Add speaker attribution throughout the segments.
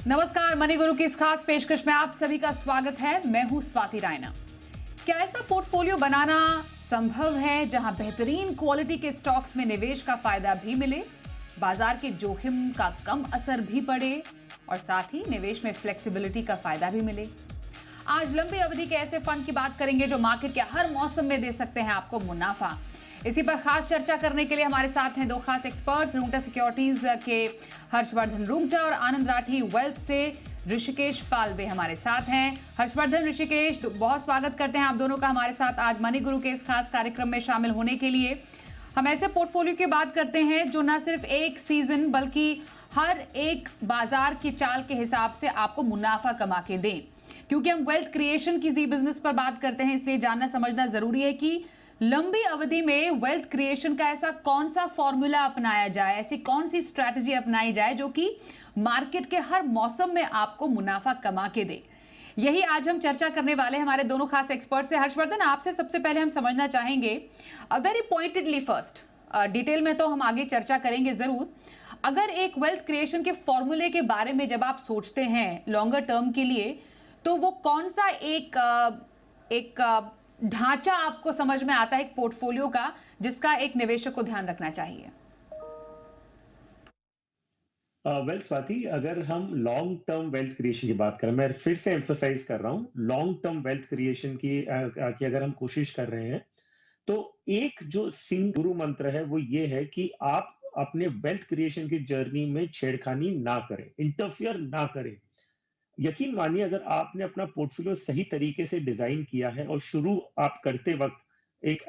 Speaker 1: नमस्कार, मनी गुरु की इस खास पेशकश में आप सभी का स्वागत है। मैं हूं स्वाति रायना। क्या ऐसा पोर्टफोलियो बनाना संभव है जहां बेहतरीन क्वालिटी के स्टॉक्स में निवेश का फायदा भी मिले, बाजार के जोखिम का कम असर भी पड़े और साथ ही निवेश में फ्लेक्सिबिलिटी का फायदा भी मिले? आज लंबी अवधि के ऐसे फंड की बात करेंगे जो मार्केट के हर मौसम में दे सकते हैं आपको मुनाफा। इसी पर खास चर्चा करने के लिए हमारे साथ हैं दो खास एक्सपर्ट्स, रूंगटा सिक्योरिटीज के हर्षवर्धन रूंगटा और आनंद राठी वेल्थ से ऋषिकेश पालवे हमारे साथ हैं। हर्षवर्धन, ऋषिकेश, बहुत स्वागत करते हैं आप दोनों का हमारे साथ आज मनी गुरु के इस खास कार्यक्रम में शामिल होने के लिए। हम ऐसे पोर्टफोलियो की बात करते हैं जो न सिर्फ एक सीजन बल्कि हर एक बाजार की चाल के हिसाब से आपको मुनाफा कमा के दें। क्योंकि हम वेल्थ क्रिएशन की जी बिजनेस पर बात करते हैं, इसलिए जानना समझना जरूरी है कि लंबी अवधि में वेल्थ क्रिएशन का ऐसा कौन सा फॉर्मूला अपनाया जाए, ऐसी कौन सी स्ट्रैटेजी अपनाई जाए जो कि मार्केट के हर मौसम में आपको मुनाफा कमा के दे। यही आज हम चर्चा करने वाले हैं हमारे दोनों खास एक्सपर्ट से। हर्षवर्धन, आपसे सबसे पहले हम समझना चाहेंगे वेरी पॉइंटेडली फर्स्ट, डिटेल में तो हम आगे चर्चा करेंगे जरूर। अगर एक वेल्थ क्रिएशन के फॉर्मूले के बारे में जब आप सोचते हैं लॉन्गर टर्म के लिए, तो वो कौन सा एक ढांचा आपको समझ में आता है एक पोर्टफोलियो का जिसका एक निवेशक को ध्यान रखना चाहिए?
Speaker 2: स्वाति, अगर हम लॉन्ग टर्म वेल्थ क्रिएशन की बात करें, मैं फिर से एम्फसाइज कर रहा हूँ लॉन्ग टर्म वेल्थ क्रिएशन की अगर हम कोशिश कर रहे हैं तो एक जो सिंह गुरु मंत्र है वो ये है कि आप अपने वेल्थ क्रिएशन की जर्नी में छेड़खानी ना करें, इंटरफियर ना करें। यकीन मानिए, अगर आपने अपना पोर्टफोलियो सही तरीके से डिजाइन किया है और शुरू आप करते वक्त एक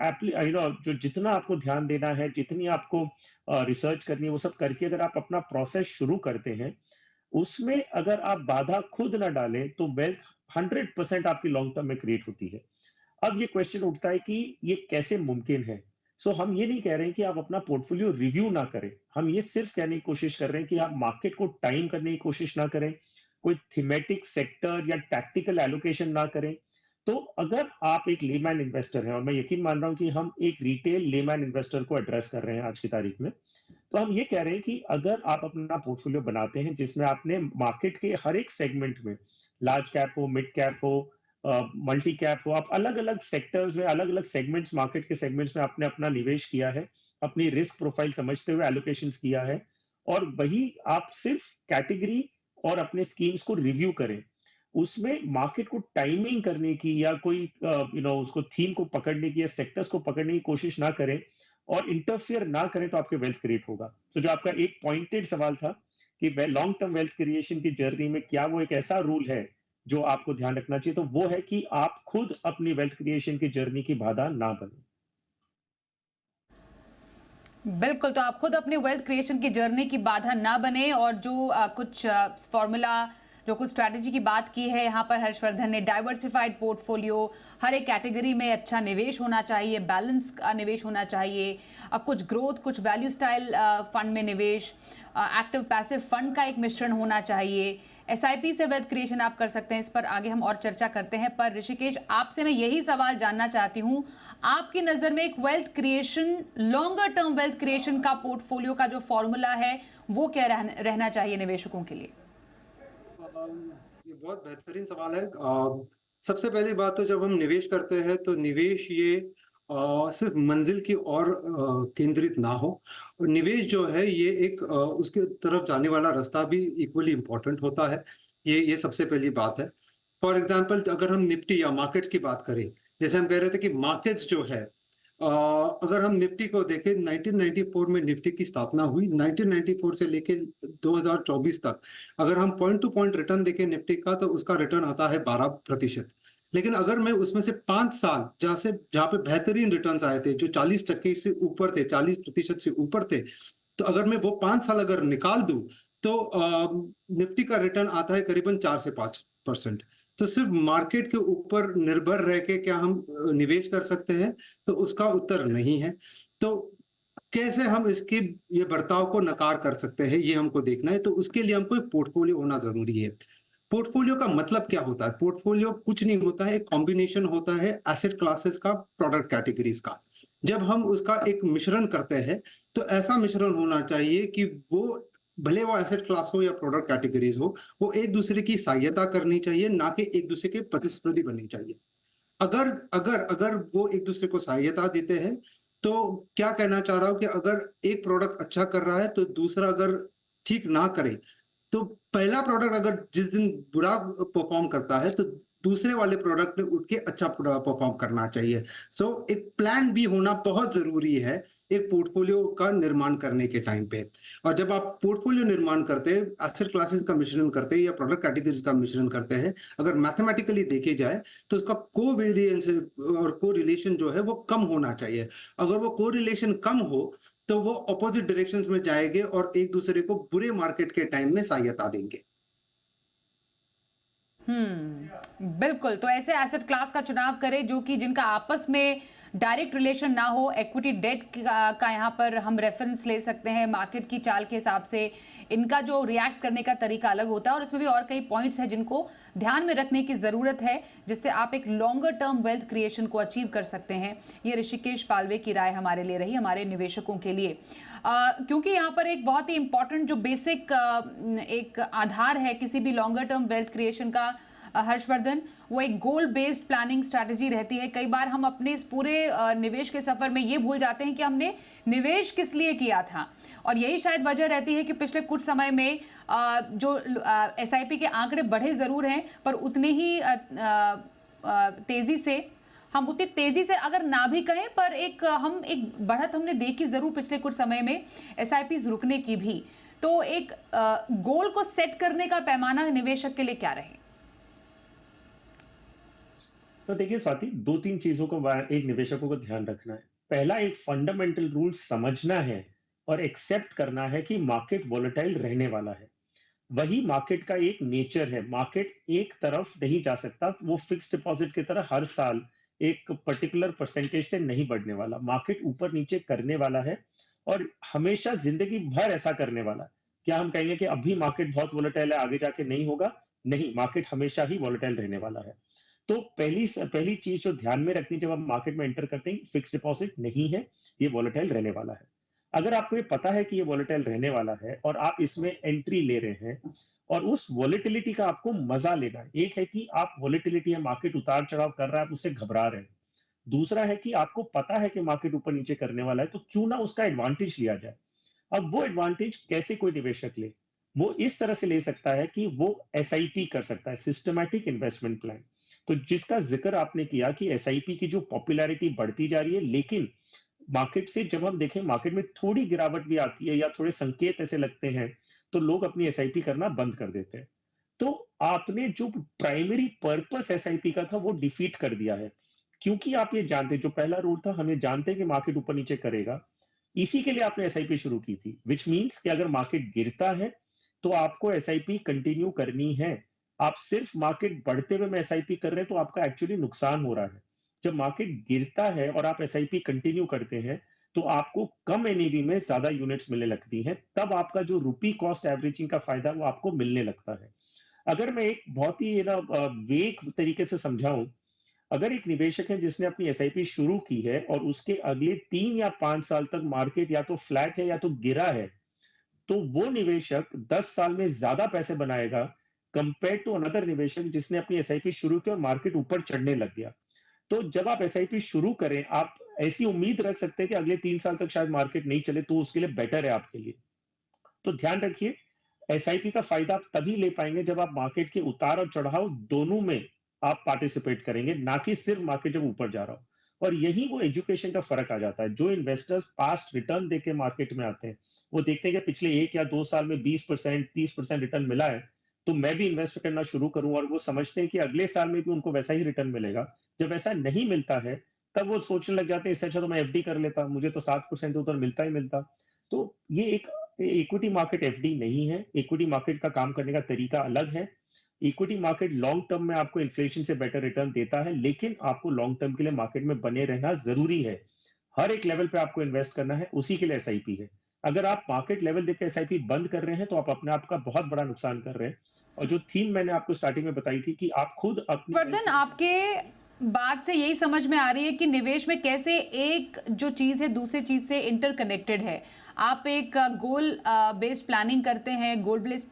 Speaker 2: जो जितना आपको ध्यान देना है, जितनी आपको रिसर्च करनी है, वो सब करके अगर आप अपना प्रोसेस शुरू करते हैं, उसमें अगर आप बाधा खुद ना डालें तो वेल्थ 100% आपकी लॉन्ग टर्म में क्रिएट होती है। अब ये क्वेश्चन उठता है कि ये कैसे मुमकिन है। हम ये नहीं कह रहे हैं कि आप अपना पोर्टफोलियो रिव्यू ना करें, हम ये सिर्फ कहने की कोशिश कर रहे हैं कि आप मार्केट को टाइम करने की कोशिश ना करें, कोई थीमेटिक सेक्टर या टैक्टिकल एलोकेशन ना करें। तो अगर आप एक लेमैन इन्वेस्टर हैं, और मैं यकीन मान रहा हूं कि हम एक रिटेल लेमैन इन्वेस्टर को एड्रेस कर रहे हैं आज की तारीख में, तो हम ये कह रहे हैं कि अगर आप अपना पोर्टफोलियो बनाते हैं जिसमें आपने मार्केट के हर एक सेगमेंट में, लार्ज कैप हो, मिड कैप हो, मल्टी कैप हो, आप अलग अलग सेक्टर्स में, अलग अलग सेगमेंट्स, मार्केट के सेगमेंट्स में आपने अपना निवेश किया है, अपनी रिस्क प्रोफाइल समझते हुए एलोकेशंस किया है, और वही आप सिर्फ कैटेगरी और अपने स्कीम्स को रिव्यू करें। उसमें मार्केट को टाइमिंग करने की या कोई उसको थीम को पकड़ने की या सेक्टर्स को पकड़ने की कोशिश ना करें और इंटरफियर ना करें, तो आपके वेल्थ क्रिएट होगा। जो आपका एक पॉइंटेड सवाल था कि लॉन्ग टर्म वेल्थ क्रिएशन की जर्नी में क्या वो एक ऐसा रूल है जो आपको ध्यान रखना चाहिए, तो वो है कि आप खुद अपनी वेल्थ क्रिएशन की जर्नी की बाधा ना बने।
Speaker 1: बिल्कुल, तो आप खुद अपने वेल्थ क्रिएशन की जर्नी की बाधा ना बने। और जो कुछ फॉर्मूला, जो कुछ स्ट्रैटेजी की बात की है यहाँ पर हर्षवर्धन ने, डाइवर्सिफाइड पोर्टफोलियो, हर एक कैटेगरी में अच्छा निवेश होना चाहिए, बैलेंस का निवेश होना चाहिए, कुछ ग्रोथ, कुछ वैल्यू स्टाइल फंड में निवेश, एक्टिव पैसिव फंड का एक मिश्रण होना चाहिए, एसआईपी से वेल्थ क्रिएशन आप कर सकते हैं। इस पर आगे हम और चर्चा करते हैं। पर ऋषिकेश, आपसे मैं यही सवाल जानना चाहती हूँ, आपकी नजर में एक wealth creation, longer term wealth creation का पोर्टफोलियो का जो फॉर्मूला है वो क्या रहना चाहिए निवेशकों के लिए?
Speaker 3: ये बहुत बेहतरीन सवाल है। सबसे पहली बात तो जब हम निवेश करते हैं तो निवेश ये सिर्फ मंजिल की ओर केंद्रित ना हो, और निवेश जो है ये एक उसके तरफ जाने वाला रास्ता भी इक्वली इम्पोर्टेंट होता है। ये सबसे पहली बात है। फॉर एग्जांपल, अगर हम निफ्टी या मार्केट्स की बात करें, जैसे हम कह रहे थे कि मार्केट्स जो है, अगर हम निफ्टी को देखें, 1994 में निफ्टी की स्थापना हुई। 1994 से लेके 2024 तक अगर हम पॉइंट टू पॉइंट रिटर्न देखें निफ्टी का, तो उसका रिटर्न आता है 12%। लेकिन अगर मैं उसमें से 5 साल जहाँ पे बेहतरीन रिटर्न्स आए थे, जो 40% से ऊपर थे, 40% से ऊपर थे, तो अगर मैं वो 5 साल अगर निकाल दूं तो निफ्टी का रिटर्न आता है करीबन 4 से 5%। तो सिर्फ मार्केट के ऊपर निर्भर रह के क्या हम निवेश कर सकते हैं? तो उसका उत्तर नहीं है। तो कैसे हम इसके ये बर्ताव को नकार कर सकते हैं, ये हमको देखना है। तो उसके लिए हमको एक पोर्टफोलियो होना जरूरी है। पोर्टफोलियो का मतलब क्या होता है? पोर्टफोलियो कुछ नहीं होता है, एक कॉम्बिनेशन होता है एसेट क्लासेस का, प्रोडक्ट कैटेगरीज का। जब हम उसका एक मिश्रण करते हैं तो ऐसा मिश्रण होना चाहिए कि वो भले वो एसेट क्लास हो या प्रोडक्ट कैटेगरीज हो, वो एक दूसरे की सहायता करनी चाहिए, ना कि एक दूसरे के प्रतिस्पर्धी बननी चाहिए। अगर अगर अगर वो एक दूसरे को सहायता देते हैं, तो क्या कहना चाह रहा हूँ कि अगर एक प्रोडक्ट अच्छा कर रहा है तो दूसरा अगर ठीक ना करे, तो पहला प्रोडक्ट अगर जिस दिन बुरा परफॉर्म करता है, तो दूसरे वाले प्रोडक्ट ने उठ के अच्छा परफॉर्म करना चाहिए। सो एक प्लान भी होना बहुत जरूरी है एक पोर्टफोलियो का निर्माण करने के टाइम पे। और जब आप पोर्टफोलियो निर्माण करते हैं, एसेट क्लासेस का मिश्रण करते हैं या प्रोडक्ट कैटेगरीज का मिश्रण करते हैं, अगर मैथमेटिकली देखे जाए तो उसका कोवेरिएंस और कोरिलेशन जो है वो कम होना चाहिए। अगर वो कोरिलेशन कम हो, तो वो अपोजिट डायरेक्शंस में जाएंगे और एक दूसरे को बुरे मार्केट के टाइम में सहायता देंगे।
Speaker 1: बिल्कुल। तो ऐसे एसेट क्लास का चुनाव करें जो कि जिनका आपस में डायरेक्ट रिलेशन ना हो। इक्विटी डेट का यहाँ पर हम रेफरेंस ले सकते हैं। मार्केट की चाल के हिसाब से इनका जो रिएक्ट करने का तरीका अलग होता है और इसमें भी और कई पॉइंट्स हैं जिनको ध्यान में रखने की ज़रूरत है, जिससे आप एक लॉन्गर टर्म वेल्थ क्रिएशन को अचीव कर सकते हैं। ये ऋषिकेश पालवे की राय हमारे लिए रही, हमारे निवेशकों के लिए। क्योंकि यहाँ पर एक बहुत ही इंपॉर्टेंट जो बेसिक एक आधार है किसी भी लॉन्गर टर्म वेल्थ क्रिएशन का, हर्षवर्धन, वो एक गोल बेस्ड प्लानिंग स्ट्रैटेजी रहती है। कई बार हम अपने इस पूरे निवेश के सफर में ये भूल जाते हैं कि हमने निवेश किस लिए किया था, और यही शायद वजह रहती है कि पिछले कुछ समय में जो एसआईपी के आंकड़े बढ़े जरूर हैं, पर उतने ही तेजी से, हम उतनी तेजी से अगर ना भी कहें, पर एक बढ़त हमने देखी जरूर पिछले कुछ समय में एसआईपी रुकने की भी। तो एक गोल को सेट करने का पैमाना निवेशक के लिए क्या रहे?
Speaker 2: तो देखिए स्वाति, 2-3 चीज़ों को एक निवेशकों को ध्यान रखना है। पहला, एक फंडामेंटल रूल समझना है और एक्सेप्ट करना है कि मार्केट वोलेटाइल रहने वाला है। वही मार्केट का एक नेचर है। मार्केट एक तरफ नहीं जा सकता। वो फिक्स्ड डिपॉजिट की तरह हर साल एक पर्टिकुलर परसेंटेज से नहीं बढ़ने वाला। मार्केट ऊपर-नीचे करने वाला है और हमेशा ज़िंदगी भर ऐसा करने वाला है। क्या हम कहेंगे कि अभी मार्केट बहुत वोलेटाइल है, आगे जाके नहीं होगा? नहीं, मार्केट हमेशा ही वोलेटाइल रहने वाला है। तो पहली चीज जो ध्यान में रखनी जब आप मार्केट में एंटर करते हैं, फिक्स डिपॉजिट नहीं है, ये वॉलेटाइल रहने वाला है। अगर आपको ये पता है कि ये वॉलेटाइल रहने वाला है और आप इसमें एंट्री ले रहे हैं और उस वॉलेटिलिटी का आपको मजा लेना है। एक है कि आप वॉलेटिलिटी है, मार्केट उतार चढ़ाव कर रहा है, आप उससे घबरा रहे हैं। दूसरा है कि आपको पता है कि मार्केट ऊपर नीचे करने वाला है, तो क्यों ना उसका एडवांटेज लिया जाए। अब वो एडवांटेज कैसे कोई निवेशक ले? वो इस तरह से ले सकता है कि वो एसआईपी कर सकता है, सिस्टमैटिक इन्वेस्टमेंट प्लान। तो जिसका जिक्र आपने किया कि एसआईपी की जो पॉपुलैरिटी बढ़ती जा रही है, लेकिन मार्केट से जब हम देखें, मार्केट में थोड़ी गिरावट भी आती है या थोड़े संकेत ऐसे लगते हैं, तो लोग अपनी एसआईपी करना बंद कर देते हैं। तो आपने जो प्राइमरी पर्पस एसआईपी का था, वो डिफीट कर दिया है। क्योंकि आप ये जानते, जो पहला रूल था, हमें जानते हैं कि मार्केट ऊपर नीचे करेगा। इसी के लिए आपने एसआईपी शुरू की थी, व्हिच मीन्स कि अगर मार्केट गिरता है, तो आपको एसआईपी कंटिन्यू करनी है। आप सिर्फ मार्केट बढ़ते हुए में एसआईपी कर रहे हैं, तो आपका एक्चुअली नुकसान हो रहा है। जब मार्केट गिरता है और आप एसआईपी कंटिन्यू करते हैं, तो आपको कम एनएवी में ज्यादा यूनिट्स मिलने लगती हैं। तब आपका जो रुपी कॉस्ट एवरेजिंग का फायदा वो आपको मिलने लगता है। अगर मैं एक बहुत ही वेग तरीके से समझाऊं, अगर एक निवेशक है जिसने अपनी एसआईपी शुरू की है और उसके अगले 3 या 5 साल तक मार्केट या तो फ्लैट है या तो गिरा है, तो वो निवेशक 10 साल में ज्यादा पैसे बनाएगा कंपेयर टू अनदर निवेशक जिसने अपनी एसआईपी शुरू की और मार्केट ऊपर चढ़ने लग गया। तो जब आप एसआईपी शुरू करें, आप ऐसी उम्मीद रख सकते हैं कि अगले 3 साल तक शायद मार्केट नहीं चले, तो उसके लिए बेटर है आपके लिए। तो ध्यान रखिए, एसआईपी का फायदा आप तभी ले पाएंगे जब आप मार्केट के उतार और चढ़ाव दोनों में आप पार्टिसिपेट करेंगे, ना कि सिर्फ मार्केट जब ऊपर जा रहा हो। और यही वो एजुकेशन का फर्क आ जाता है। जो इन्वेस्टर्स पास्ट रिटर्न देके मार्केट में आते हैं, वो देखते हैं कि पिछले 1 या 2 साल में 20%, 30% रिटर्न मिला है, तो मैं भी इन्वेस्ट करना शुरू करूं। और वो समझते हैं कि अगले साल में भी उनको वैसा ही रिटर्न मिलेगा। जब ऐसा नहीं मिलता है, तब वो सोचने लग जाते हैं, इससे अच्छा तो मैं एफडी कर लेता, मुझे तो 7% उधर मिलता ही मिलता। तो ये एक इक्विटी मार्केट एफडी नहीं है। इक्विटी मार्केट का काम करने का तरीका अलग है। इक्विटी मार्केट लॉन्ग टर्म में आपको इन्फ्लेशन से बेटर रिटर्न देता है, लेकिन आपको लॉन्ग टर्म के लिए मार्केट में बने रहना जरूरी है। हर एक लेवल पे आपको इन्वेस्ट करना है, उसी के लिए एसआईपी है। अगर आप मार्केट लेवल देख के एसआईपी बंद कर रहे हैं, तो आप अपने आप का बहुत बड़ा नुकसान कर रहे हैं। और जो थीम मैंने आपको स्टार्टिंग में बताई थी कि आप खुद अपनी
Speaker 1: वर्धन, आपके बात से यही समझ में आ रही है कि निवेश में कैसे एक जो चीज़ है दूसरी चीज़ से इंटरकनेक्टेड है। आप एक गोल बेस्ड प्लानिंग करते हैं, गोल बेस्ड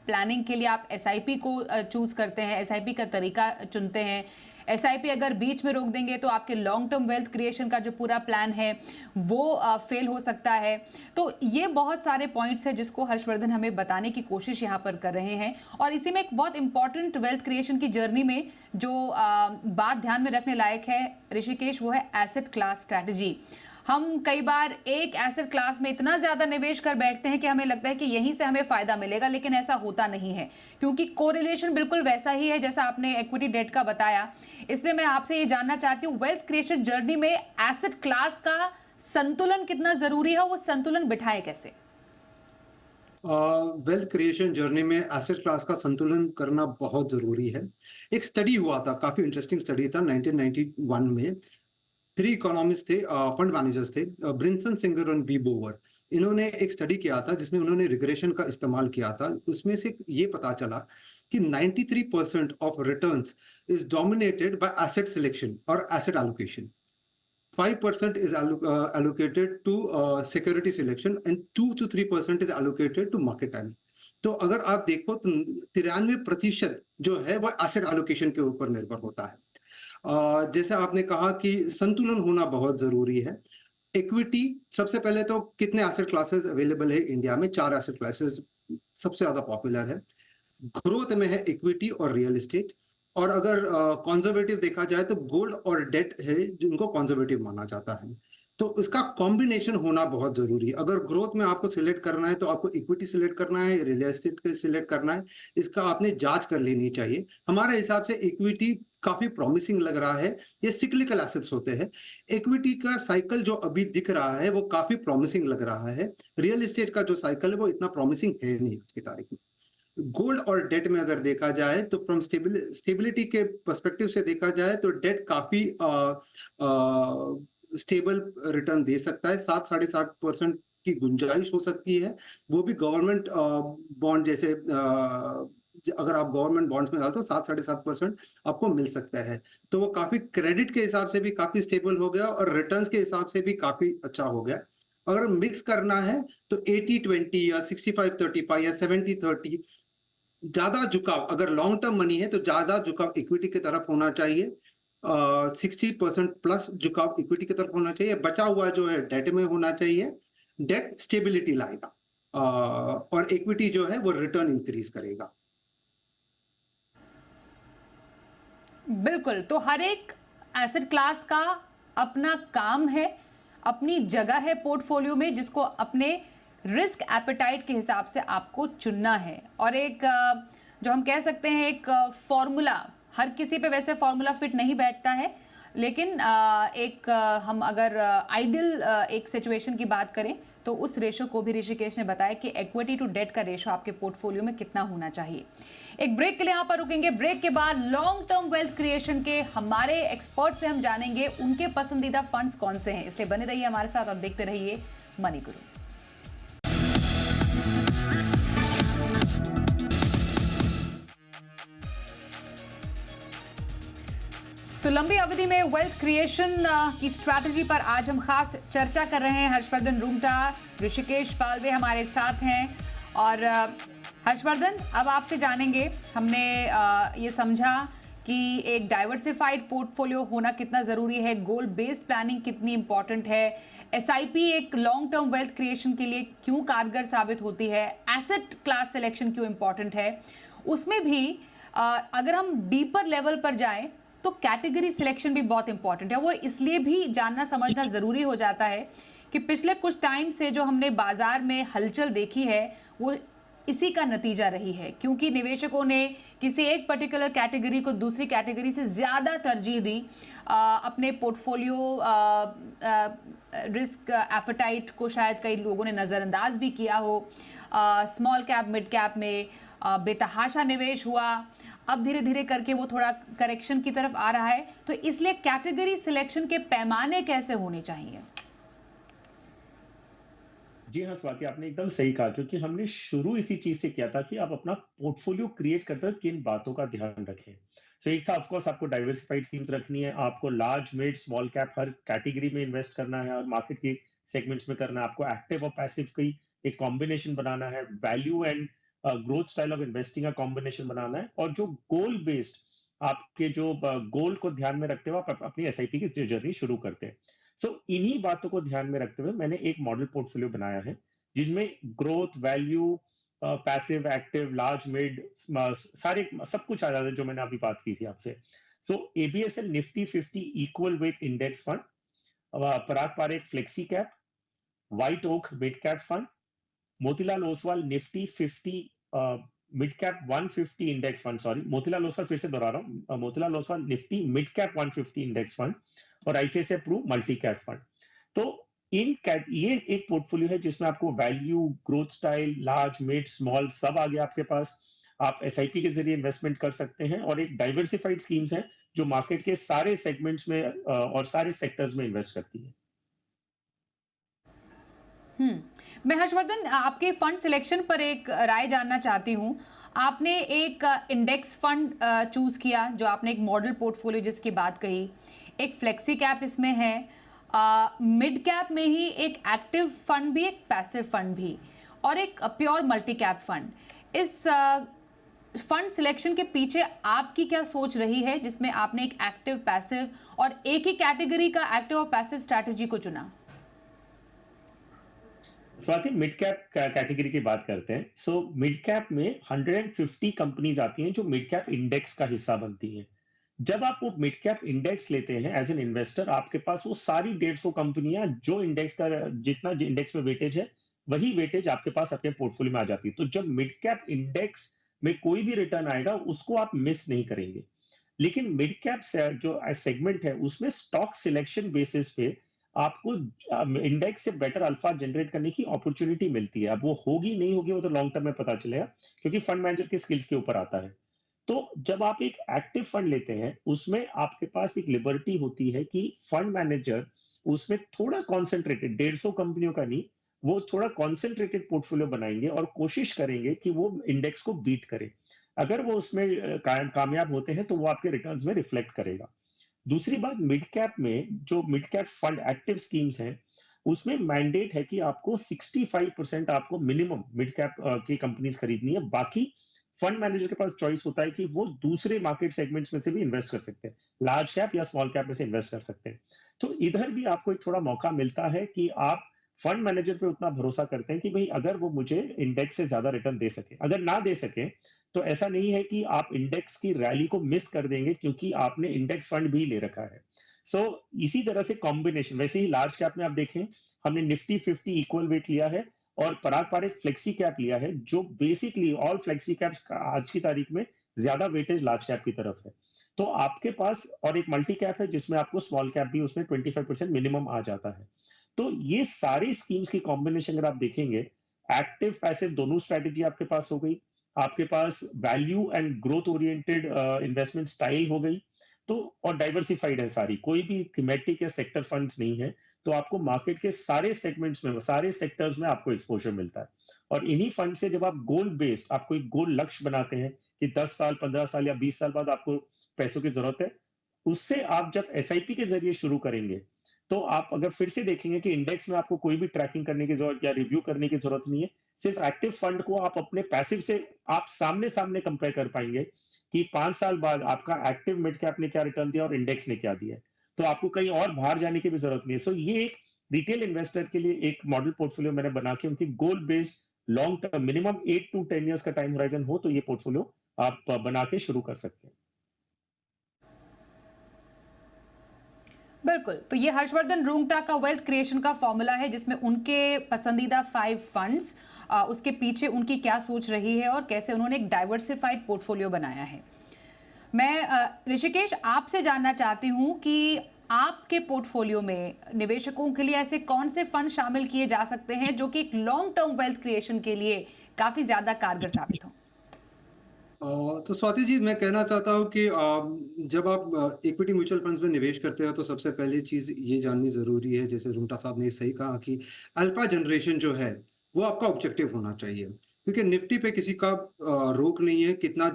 Speaker 1: प्लानिंग के लिए आप एसआईपी को चूज़ करते हैं, एसआईपी का तरीका चुनते हैं। एसआईपी अगर बीच में रोक देंगे तो आपके लॉन्ग टर्म वेल्थ क्रिएशन का जो पूरा प्लान है वो फेल हो सकता है। तो ये बहुत सारे पॉइंट्स हैं जिसको हर्षवर्धन हमें बताने की कोशिश यहाँ पर कर रहे हैं। और इसी में एक बहुत इंपॉर्टेंट वेल्थ क्रिएशन की जर्नी में जो बात ध्यान में रखने लायक है ऋषिकेश, वो है एसेट क्लास स्ट्रैटेजी। हम कई बार एक एसेट क्लास में इतना ज्यादा निवेश कर बैठते हैं कि हमें लगता है कि यहीं से हमें फायदा मिलेगा, लेकिन ऐसा होता नहीं है, क्योंकि कोरिलेशन बिल्कुल वैसा ही है जैसा आपने इक्विटी डेट का बताया। इसलिए मैं आपसे ये जानना चाहती हूँ, वेल्थ क्रिएशन जर्नी में एसेट क्लास का संतुलन कितना जरूरी है, वो संतुलन बिठाए कैसे?
Speaker 3: वेल्थ क्रिएशन जर्नी में एसेट क्लास का संतुलन करना बहुत जरूरी है। एक स्टडी हुआ था, काफी इंटरेस्टिंग स्टडी था 1991 में। 3 इकोनॉमिस्ट थे, फंड मैनेजर्स थे, ब्रिंसन, सिंगर और बी बोवर। इन्होंने एक स्टडी किया था जिसमें उन्होंने रिग्रेशन का इस्तेमाल किया था। उसमें से ये पता चला कि 93% of returns is dominated by asset selection और asset allocation. 5% is allocated to security selection and 2 to 3% is allocated to market timing. तो अगर आप देखो तो 93% जो है वो एसेट एलोकेशन के ऊपर निर्भर होता है। जैसे आपने कहा कि संतुलन होना बहुत जरूरी है। इक्विटी, सबसे पहले तो कितने एसेट क्लासेस अवेलेबल है इंडिया में? 4 एसेट क्लासेस सबसे ज्यादा पॉपुलर है। ग्रोथ में है इक्विटी और रियल एस्टेट, और अगर कंजर्वेटिव देखा जाए तो गोल्ड और डेट है जिनको कंजर्वेटिव माना जाता है। तो इसका कॉम्बिनेशन होना बहुत जरूरी है। अगर ग्रोथ में आपको सिलेक्ट करना है तो आपको इक्विटी सिलेक्ट करना है, रियल एस्टेट के सिलेक्ट करना है, इसका आपने जांच कर लेनी चाहिए। हमारे हिसाब से इक्विटी काफी प्रॉमिसिंग लग रहा है। ये सिक्लिकल एसेट्स होते हैं। इक्विटी का साइकिल जो अभी दिख रहा है वो काफी प्रॉमिसिंग लग रहा है। रियल एस्टेट का जो साइकिल है वो इतना प्रॉमिसिंग है नहीं आज की तारीख में। गोल्ड और डेट में अगर देखा जाए तो फ्रॉम स्टेबिलिटी के पर्सपेक्टिव से देखा जाए तो डेट काफी स्टेबल रिटर्न दे सकता है। 7-7.5% की गुंजाइश हो सकती है, वो भी गवर्नमेंट बॉन्ड जैसे। अगर आप गवर्नमेंट बॉन्ड्स में डालते हो 7-7.5% आपको मिल सकता है। तो वो काफी क्रेडिट के हिसाब से भी काफी स्टेबल हो गया और रिटर्न्स के हिसाब से भी काफी अच्छा हो गया। अगर मिक्स करना है तो 80-20 या 65-35 या 70-30, ज्यादा झुकाव, अगर लॉन्ग टर्म मनी है तो ज्यादा झुकाव इक्विटी की तरफ होना चाहिए। 60% प्लस झुकाव इक्विटी की तरफ होना चाहिए। बचा हुआ जो है डेट में होना चाहिए। डेट स्टेबिलिटी लाएगा और इक्विटी जो है वो रिटर्न इंक्रीज करेगा।
Speaker 1: बिल्कुल। तो हर एक एसेट क्लास का अपना काम है, अपनी जगह है पोर्टफोलियो में, जिसको अपने रिस्क एपेटाइट के हिसाब से आपको चुनना है। और एक जो हम कह सकते हैं एक फॉर्मूला, हर किसी पे वैसे फॉर्मूला फिट नहीं बैठता है, लेकिन एक हम अगर आइडियल एक सिचुएशन की बात करें तो उस रेशो को भी ऋषिकेश ने बताया कि इक्विटी टू डेट का रेशो आपके पोर्टफोलियो में कितना होना चाहिए। एक ब्रेक के लिए यहाँ पर रुकेंगे। ब्रेक के बाद लॉन्ग टर्म वेल्थ क्रिएशन के हमारे एक्सपर्ट से हम जानेंगे उनके पसंदीदा फंड्स कौन से हैं। इसलिए बने रहिए हमारे साथ और देखते रहिए मनी गुरु। तो लंबी अवधि में वेल्थ क्रिएशन की स्ट्रैटेजी पर आज हम खास चर्चा कर रहे हैं। हर्षवर्धन रूंगटा, ऋषिकेश पालवे हमारे साथ हैं। और हर्षवर्धन, अब आपसे जानेंगे, हमने ये समझा कि एक डाइवर्सिफाइड पोर्टफोलियो होना कितना ज़रूरी है, गोल बेस्ड प्लानिंग कितनी इंपॉर्टेंट है, एसआईपी एक लॉन्ग टर्म वेल्थ क्रिएशन के लिए क्यों कारगर साबित होती है, एसेट क्लास सिलेक्शन क्यों इंपॉर्टेंट है। उसमें भी अगर हम डीपर लेवल पर जाएं तो कैटेगरी सिलेक्शन भी बहुत इंपॉर्टेंट है। वो इसलिए भी जानना समझना ज़रूरी हो जाता है कि पिछले कुछ टाइम से जो हमने बाजार में हलचल देखी है वो इसी का नतीजा रही है, क्योंकि निवेशकों ने किसी एक पर्टिकुलर कैटेगरी को दूसरी कैटेगरी से ज़्यादा तरजीह दी। अपने पोर्टफोलियो रिस्क एपेटाइट को शायद कई लोगों ने नज़रअंदाज भी किया हो। स्मॉल कैप मिड कैप में बेतहाशा निवेश हुआ। अब धीरे धीरे करके वो थोड़ा करेक्शन की तरफ आ रहा है। तो इसलिए कैटेगरी सिलेक्शन के पैमाने कैसे होने चाहिए?
Speaker 2: जी हाँ स्वाति, आपने एकदम सही कहा, क्योंकि हमने शुरू इसी चीज से किया था कि आप अपना पोर्टफोलियो क्रिएट करते वक्त किन बातों का ध्यान रखें। सो एक था ऑफ कोर्स आपको डाइवर्सिफाइड स्कीम्स रखनी है, आपको लार्ज, मिड, स्मॉल कैप हर कैटेगरी में इन्वेस्ट करना है और मार्केट के सेगमेंट्स में करना है, आपको एक्टिव और पैसिव की एक कॉम्बिनेशन बनाना है, value and growth style of investing का कॉम्बिनेशन बनाना है, और जो गोल बेस्ड आपके जो गोल को ध्यान में रखते हुए आप अपनी एसआईपी की जर्नी शुरू करते हैं। सो इन्हीं बातों को ध्यान में रखते हुए मैंने एक मॉडल पोर्टफोलियो बनाया है, जिसमें growth, value, passive, active, large, mid, सारे सब कुछ आ जाता है जो मैंने अभी बात की थी आपसे। So ABSL Nifty 50 equal weight index fund, Parag Parikh flexi cap, White Oak mid cap fund, Motilal Oswal Nifty 50 mid cap 150 index fund, sorry Motilal Oswal फिर से दोहरा रहा हूँ, Motilal Oswal Nifty mid cap 150 index fund और ICICI Pru multi cap fund. तो ये एक पोर्टफोलियो है जिसमें आपको value, growth style, large, mid, small सब आ गया आपके पास। आप एसआईपी के जरिए इन्वेस्टमेंट कर सकते हैं और एक डाइवर्सिफाइड स्कीम्स है जो मार्केट के सारे सेगमेंट्स में और सारे सेक्टर्स में इन्वेस्ट करती है।
Speaker 1: मैं हर्षवर्धन आपके फंड सिलेक्शन पर एक राय जानना चाहती हूँ। आपने एक इंडेक्स फंड चूज किया, जो आपने एक मॉडल पोर्टफोलियो जिसकी बात कही, एक फ्लेक्सी कैप इसमें है, मिड कैप में ही एक एक्टिव फंड भी, एक पैसिव फंड भी, और एक प्योर मल्टी कैप फंड। इस फंड सिलेक्शन के पीछे आपकी क्या सोच रही है, जिसमें आपने एक एक्टिव, पैसिव और एक ही कैटेगरी का एक्टिव और पैसिव स्ट्रैटेजी को चुना?
Speaker 2: स्वाति, मिड कैप कैटेगरी की बात करते हैं। सो मिड कैप में 150 कंपनीज आती हैं जो मिड कैप इंडेक्स का हिस्सा बनती हैं। जब आप वो मिड कैप इंडेक्स लेते हैं एज एन इन्वेस्टर, आपके पास वो सारी 150 कंपनियां जो इंडेक्स का जितना इंडेक्स में वेटेज है वही वेटेज आपके पास अपने पोर्टफोलियो में आ जाती है। तो जब मिड कैप इंडेक्स में कोई भी रिटर्न आएगा उसको आप मिस नहीं करेंगे। लेकिन मिड कैप जो सेगमेंट है उसमें स्टॉक सिलेक्शन बेसिस पे आपको इंडेक्स से बेटर अल्फा जनरेट करने की अपॉर्चुनिटी मिलती है। अब वो होगी नहीं होगी वो तो लॉन्ग टर्म में पता चलेगा, क्योंकि फंड मैनेजर के स्किल्स के ऊपर आता है। तो जब आप एक एक्टिव फंड लेते हैं उसमें आपके पास एक लिबर्टी होती है कि फंड मैनेजर उसमें थोड़ा कॉन्सेंट्रेटेड, 150 कंपनियों का नहीं, वो थोड़ा कॉन्सेंट्रेटेड पोर्टफोलियो बनाएंगे और कोशिश करेंगे कि वो इंडेक्स को बीट करे। अगर वो उसमें कामयाब होते हैं तो वो आपके रिटर्न्स में रिफ्लेक्ट करेगा। दूसरी बात, मिड कैप में जो mid cap fund active schemes हैं उसमें मैंडेट है कि आपको 65% आपको मिनिमम मिड कैप की कंपनीज खरीदनी है। बाकी फंड मैनेजर के पास चॉइस होता है कि वो दूसरे मार्केट सेगमेंट्स में से भी इन्वेस्ट कर सकते हैं, लार्ज कैप या स्मॉल कैप में से इन्वेस्ट कर सकते हैं। तो इधर भी आपको एक थोड़ा मौका मिलता है कि आप फंड मैनेजर पे उतना भरोसा करते हैं कि भाई अगर वो मुझे इंडेक्स से ज्यादा रिटर्न दे सके, अगर ना दे सके तो ऐसा नहीं है कि आप इंडेक्स की रैली को मिस कर देंगे क्योंकि आपने इंडेक्स फंड भी ले रखा है। सो इसी तरह से कॉम्बिनेशन, वैसे ही लार्ज कैप में आप देखें हमने निफ्टी 50 इक्वल वेट लिया है और पराग पारेख फ्लेक्सी कैप लिया है, जो बेसिकली ऑल फ्लेक्सी कैप्स आज की तारीख में ज्यादा वेटेज लार्ज कैप की तरफ है। तो आपके पास और एक मल्टी कैप है जिसमें आपको स्मॉल कैप भी उसमें 25% मिनिमम आ जाता है। तो ये सारी स्कीम्स की कॉम्बिनेशन अगर आप देखेंगे, एक्टिव पैसिव दोनों स्ट्रैटेजी आपके पास हो गई, आपके पास value and growth oriented investment style हो गई, तो और डाइवर्सिफाइड है सारी, कोई भी थीमेटिक या सेक्टर फंड्स नहीं है। तो आपको मार्केट के सारे सेगमेंट्स में, सारे सेक्टर्स में आपको एक्सपोजर मिलता है। और इन्हीं फंड से जब आप गोल बेस्ड आपको एक गोल लक्ष्य बनाते हैं कि 10 साल, 15 साल या 20 साल बाद आपको पैसों की जरूरत है, उससे आप जब एसआईपी के जरिए शुरू करेंगे तो आप अगर फिर से देखेंगे कि इंडेक्स में आपको कोई भी ट्रैकिंग करने की जरूरत या रिव्यू करने की जरूरत नहीं है। सिर्फ एक्टिव फंड को आप अपने पैसिव से आप सामने सामने कंपेयर कर पाएंगे कि 5 साल बाद आपका एक्टिव मिड कैप ने क्या रिटर्न दिया और इंडेक्स ने क्या दिया। तो आपको कहीं और बाहर जाने की भी जरूरत नहीं है। सो ये एक रिटेल इन्वेस्टर के लिए एक मॉडल पोर्टफोलियो मैंने बना के उनकी गोल based long term minimum 8 to 10 years का टाइम होराइजन हो तो ये पोर्टफोलियो आप बना के शुरू कर सकते हैं।
Speaker 1: बिल्कुल, तो ये हर्षवर्धन रूंगटा का वेल्थ क्रिएशन का फॉर्मूला है, जिसमें उनके पसंदीदा 5 फंड्स, उसके पीछे उनकी क्या सोच रही है और कैसे उन्होंने एक डाइवर्सिफाइड पोर्टफोलियो बनाया है। मैं ऋषिकेश आपसे जानना चाहती हूँ कि आपके पोर्टफोलियो में निवेशकों के लिए ऐसे कौन से फंड शामिल किए जा सकते हैं जो कि एक लॉन्ग टर्म वेल्थ क्रिएशन के लिए काफी ज्यादा कारगर साबित हों?
Speaker 3: तो स्वाति जी, मैं कहना चाहता हूँ कि जब आप इक्विटी म्यूचुअल फंड्स में निवेश करते हो तो सबसे पहली चीज़ ये जाननी ज़रूरी है, जैसे रुंगटा साहब ने सही कहा कि अल्फा जनरेशन जो है वो आपका ऑब्जेक्टिव होना चाहिए, क्योंकि निफ्टी पे किसी का रोक नहीं है कितना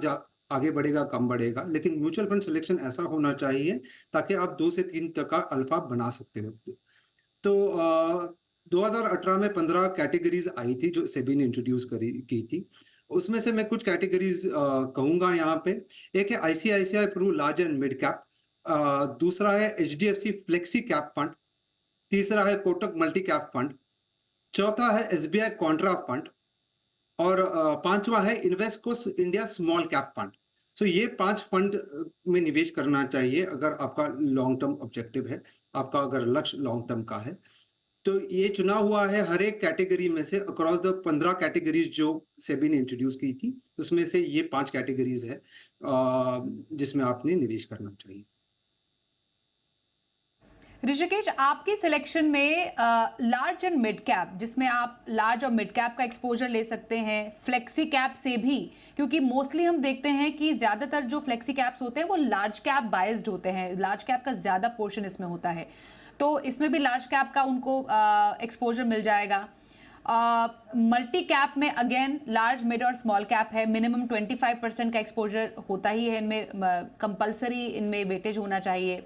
Speaker 3: आगे बढ़ेगा, कम बढ़ेगा, लेकिन म्यूचुअल फंड सिलेक्शन ऐसा होना चाहिए ताकि आप 2 से 3 तक का अल्फा बना सकते हो। तो 2018 में 15 कैटेगरीज़ आई थी जो सेबी ने इंट्रोड्यूस की थी। उसमें से मैं कुछ कैटेगरीज़ कहूँगा यहाँ पे। एक है ICICI Pru large and mid cap, दूसरा है एचडीएफसी फ्लेक्सी कैप फंड, तीसरा है कोटक मल्टी कैप फंड, चौथा है एसबीआई कॉन्ट्रा फंड और पांचवा है Invesco India small cap fund. So ये 5 फंड में निवेश करना चाहिए अगर आपका लॉन्ग टर्म ऑब्जेक्टिव है, आपका अगर लक्ष्य लॉन्ग टर्म का है। तो ये चुना हुआ है हर एक कैटेगरी में से अक्रॉस द 15 कैटेगरीज जो सेबी ने इंट्रोड्यूस की थी, उसमें से ये 5 कैटेगरीज है जिसमें आपने निवेश करना चाहिए।
Speaker 1: ऋषिकेश, आपकी सिलेक्शन में लार्ज एंड मिड कैप, जिसमें आप लार्ज और मिड कैप का एक्सपोजर ले सकते हैं, फ्लेक्सी कैप से भी, क्योंकि मोस्टली हम देखते हैं कि ज़्यादातर जो फ्लेक्सी कैप्स होते हैं वो लार्ज कैप बायस्ड होते हैं, लार्ज कैप का ज़्यादा पोर्शन इसमें होता है, तो इसमें भी लार्ज कैप का उनको एक्सपोजर मिल जाएगा। मल्टी कैप में अगेन लार्ज मिड और स्मॉल कैप है, मिनिमम 25% का एक्सपोजर होता ही है इनमें, कंपलसरी इनमें वेटेज होना चाहिए,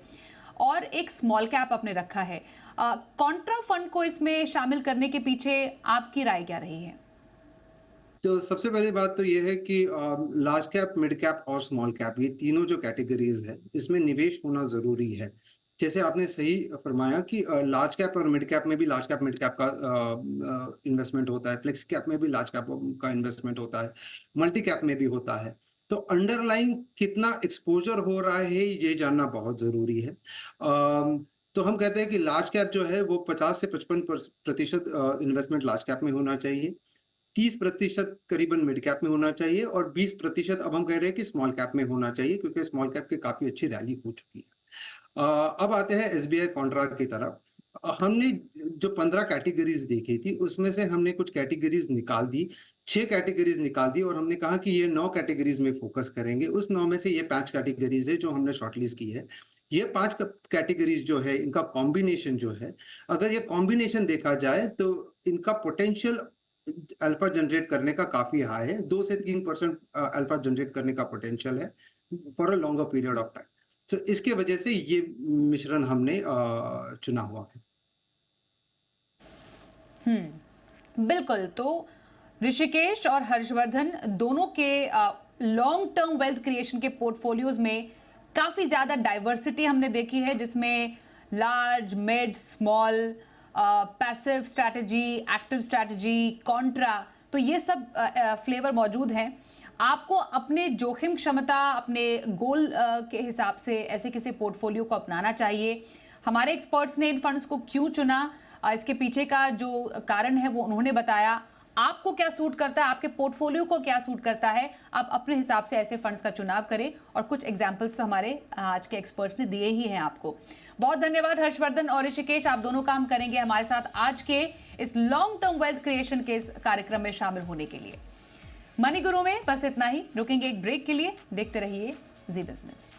Speaker 1: और एक स्मॉल कैप आपने रखा है। कॉन्ट्रा फंड को इसमें शामिल करने के पीछे आपकी राय क्या रही है?
Speaker 3: तो सबसे पहली बात तो ये है कि लार्ज कैप, मिड कैप और स्मॉल कैप, ये तीनों जो कैटेगरीज है इसमें निवेश होना जरूरी है। जैसे आपने सही फरमाया कि लार्ज कैप और मिड कैप में भी लार्ज कैप मिड कैप का इन्वेस्टमेंट होता है, फ्लेक्स कैप में भी लार्ज कैप का इन्वेस्टमेंट होता है, मल्टी कैप में भी होता है। तो अंडरलाइन कितना एक्सपोजर हो रहा है ये जानना बहुत जरूरी है। तो हम कहते हैं कि लार्ज कैप जो है वो 50 से 55% इन्वेस्टमेंट लार्ज कैप में होना चाहिए, 30% करीबन मिड कैप में होना चाहिए और 20% अब हम कह रहे हैं कि स्मॉल कैप में होना चाहिए, क्योंकि स्मॉल कैप की काफी अच्छी रैली हो चुकी है। अब आते हैं एसबीआई कॉन्ट्रा की तरफ। हमने जो 15 कैटेगरीज देखी थी उसमें से हमने कुछ कैटेगरीज निकाल दी, 6 कैटेगरीज निकाल दी और हमने कहा कि ये 9 कैटेगरीज में फोकस करेंगे। उस 9 में से ये 5 कैटेगरीज है जो हमने शॉर्टलिस्ट की है। ये 5 कैटेगरीज जो है इनका कॉम्बिनेशन जो है, अगर ये कॉम्बिनेशन देखा जाए तो इनका पोटेंशियल अल्फा जनरेट करने का काफी हाई है, 2 से 3% अल्फा जनरेट करने का पोटेंशियल है for a longer period of time. तो इसके वजह से ये मिश्रण हमने चुना हुआ है।
Speaker 1: बिल्कुल। तो ऋषिकेश और हर्षवर्धन दोनों के लॉन्ग टर्म वेल्थ क्रिएशन के पोर्टफोलियोज में काफी ज्यादा डाइवर्सिटी हमने देखी है, जिसमें large, mid, small, passive strategy, active strategy, Contra, तो ये सब फ्लेवर मौजूद हैं। आपको अपने जोखिम क्षमता, अपने गोल के हिसाब से ऐसे किसी पोर्टफोलियो को अपनाना चाहिए। हमारे एक्सपर्ट्स ने इन फंड्स को क्यों चुना, इसके पीछे का जो कारण है वो उन्होंने बताया। आपको क्या सूट करता है, आपके पोर्टफोलियो को क्या सूट करता है, आप अपने हिसाब से ऐसे फंड्स का चुनाव करें, और कुछ एग्जाम्पल्स तो हमारे आज के एक्सपर्ट्स ने दिए ही हैं आपको। बहुत धन्यवाद हर्षवर्धन और ऋषिकेश, आप दोनों काम करेंगे हमारे साथ आज के इस लॉन्ग टर्म वेल्थ क्रिएशन के इस कार्यक्रम में शामिल होने के लिए। मनी गुरु में बस इतना ही, रुकेंगे एक ब्रेक के लिए, देखते रहिए जी बिजनेस।